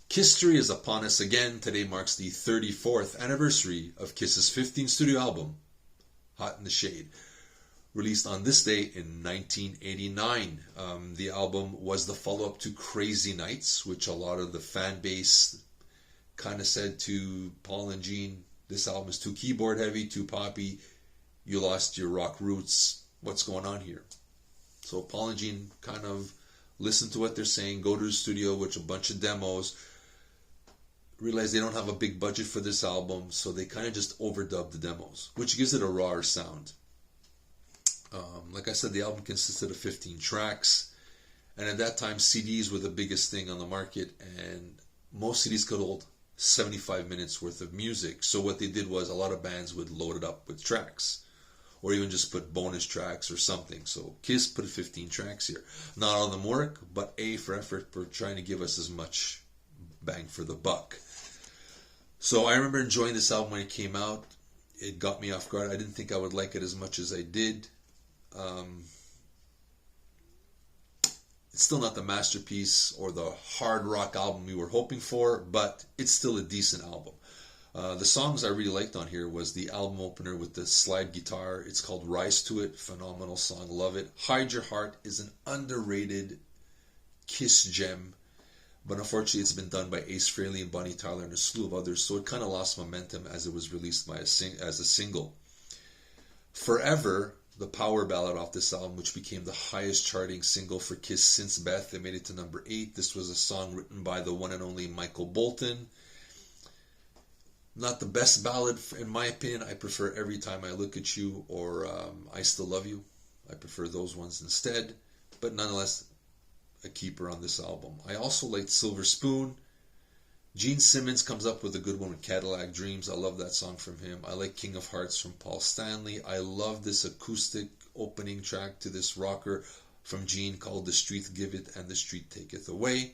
Kisstory is upon us again. Today marks the 34th anniversary of Kiss's 15th studio album, Hot in the Shade, released on this day in 1989. The album was the follow-up to Crazy Nights, which a lot of the fan base kind of said to Paul and Gene, this album is too keyboard heavy, too poppy, you lost your rock roots, what's going on here? So Paul and Gene kind of listened to what they're saying, go to the studio with a bunch of demos, realize they don't have a big budget for this album, so they kind of just overdub the demos, which gives it a rawer sound. Like I said, the album consisted of 15 tracks, and at that time CDs were the biggest thing on the market, and most CDs could hold 75 minutes worth of music. So what they did was a lot of bands would load it up with tracks, or even just put bonus tracks or something. So Kiss put 15 tracks here. Not all of them work, but A for effort for trying to give us as much bang for the buck. So I remember enjoying this album when it came out. It got me off guard. I didn't think I would like it as much as I did. It's still not the masterpiece or the hard rock album we were hoping for, but it's still a decent album. The songs I really liked on here was the album opener with the slide guitar. It's called Rise to It. Phenomenal song. Love it. Hide Your Heart is an underrated Kiss gem, but unfortunately it's been done by Ace Frehley and Bonnie Tyler and a slew of others, so it kind of lost momentum as it was released as a single. Forever, the power ballad off this album, which became the highest charting single for Kiss since Beth. They made it to number 8. This was a song written by the one and only Michael Bolton. Not the best ballad, in my opinion. I prefer Every Time I Look at You or I Still Love You. I prefer those ones instead, but nonetheless, a keeper on this album. I also liked Silver Spoon. Gene Simmons comes up with a good one with Cadillac Dreams. I love that song from him. I like King of Hearts from Paul Stanley. I love this acoustic opening track to this rocker from Gene called The Street Giveth and The Street Taketh Away.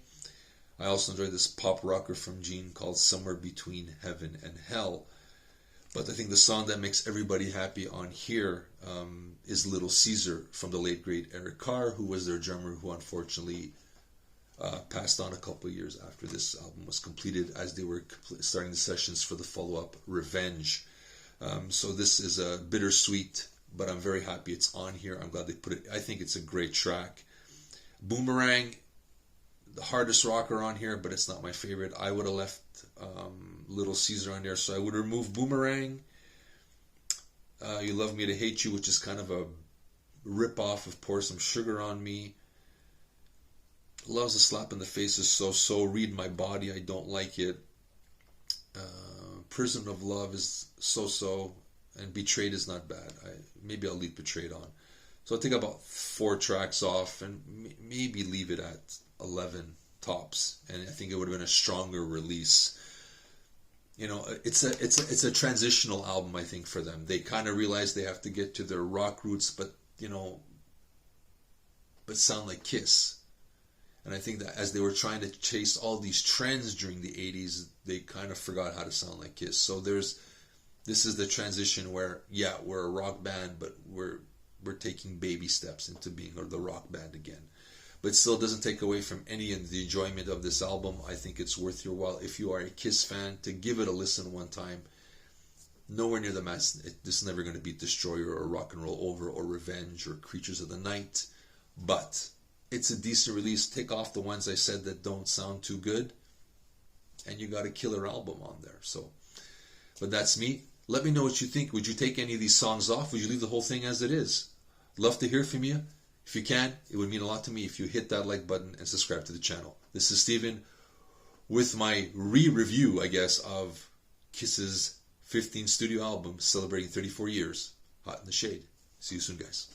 I also enjoy this pop rocker from Gene called Somewhere Between Heaven and Hell. But I think the song that makes everybody happy on here is Little Caesar from the late great Eric Carr, who was their drummer, who unfortunately passed on a couple of years after this album was completed, as they were starting the sessions for the follow-up Revenge. So this is a bittersweet, but I'm very happy it's on here. I'm glad they put it. I think it's a great track. Boomerang, the hardest rocker on here, but it's not my favorite. I would have left Little Caesar on there, so I would remove Boomerang. You Love Me to Hate You, which is kind of a rip-off of Pour Some Sugar on Me. Love's a Slap in the Face is so-so. Read My Body, I don't like it. Prison of Love is so-so. And Betrayed is not bad. Maybe I'll leave Betrayed on. So I think about 4 tracks off and maybe leave it at 11 tops. And I think it would have been a stronger release. You know, it's a transitional album, I think, for them. They kind of realize they have to get to their rock roots, but sound like Kiss. And I think that as they were trying to chase all these trends during the 80s, they kind of forgot how to sound like Kiss. So this is the transition where, yeah, we're a rock band, but we're taking baby steps into being the rock band again. But still doesn't take away from any of the enjoyment of this album. I think it's worth your while, if you are a Kiss fan, to give it a listen one time. Nowhere near the mass. This is never going to beat Destroyer or Rock and Roll Over or Revenge or Creatures of the Night. But it's a decent release. Take off the ones I said that don't sound too good, and you got a killer album on there. So, but that's me. Let me know what you think. Would you take any of these songs off? Would you leave the whole thing as it is? Love to hear from you. If you can, it would mean a lot to me if you hit that like button and subscribe to the channel. This is Steven with my re-review, I guess, of Kiss's 15th studio album celebrating 34 years, Hot in the Shade. See you soon, guys.